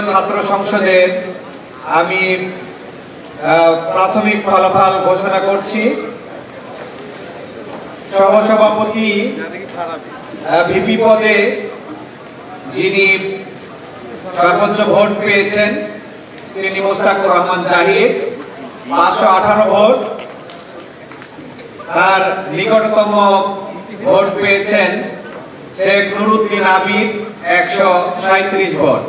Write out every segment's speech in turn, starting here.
ছাত্র সংসদের আমি প্রাথমিক ফলাফল ঘোষণা করছি। সহসভাপতি ভিপি পদে যিনি সর্বোচ্চ ভোট পেয়েছেন তিনি মোস্তাকুর রহমান জাহিদ, 518 ভোট। তার নিকটতম ভোট পেয়েছেন শেখ নুরুদ্দিন আবিদ, 137 ভোট।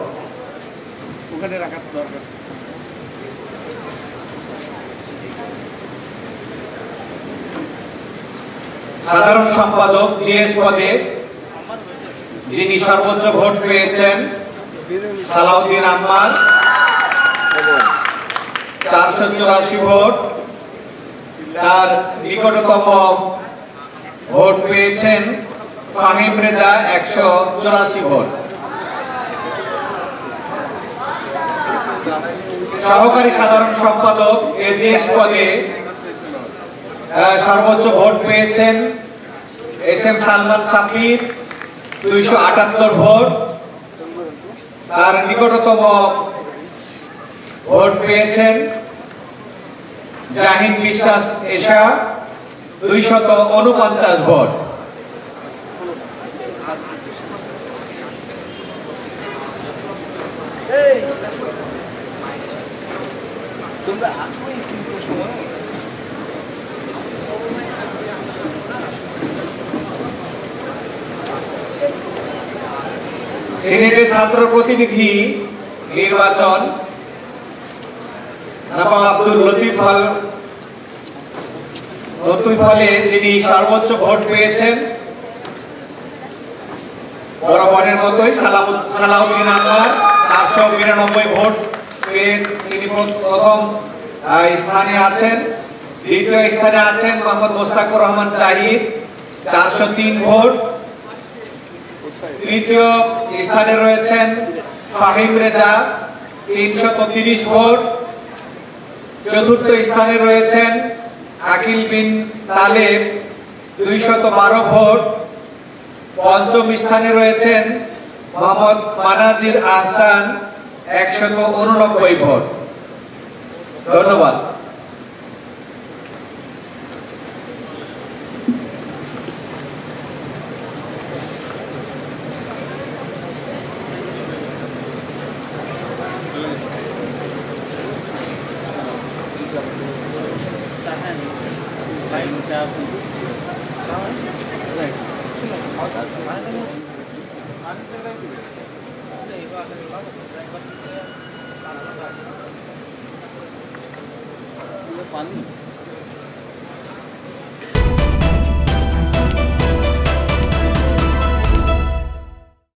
সাধারণ সম্পাদক জিএস পদে যিনি সর্বোচ্চ ভোট পেয়েছেন সালাউদ্দিন আম্মার, 484 ভোট। তার নিকটতম ভোট পেয়েছেন ফাহিম রেজা, 184 ভোট। সহকারী সাধারণ সম্পাদক এজিএস পদে সর্বোচ্চ ভোট পেয়েছেন এস এম সালমান সাফির, 278 ভোট। তার নিকটতম ভোট পেয়েছেন জাহিন বিশ্বাস এশা, 249 ভোট। সিনেটের ছাত্র প্রতিনিধি নির্বাচন নবাব আব্দুল লতিফ হলে যিনি সর্বোচ্চ ভোট পেয়েছেন বরাবরের মতোই সালাউদ্দিন আম্মার, 492 ভোট পেয়ে তিনি প্রথম স্থানে আছেন। দ্বিতীয় স্থানে আছেন মোহাম্মদ মোস্তাকুর রহমান জাহিদ, 403 ভোট। তৃতীয় স্থানে রয়েছেন ফাহিম রেজা, 330 ভোট। চতুর্থ স্থানে রয়েছেন আকিল বিন তালেব, 212 ভোট। পঞ্চম স্থানে রয়েছেন মোহাম্মদ মানাজির আহসান, 189 ভোট। ধন্যবাদ। पानी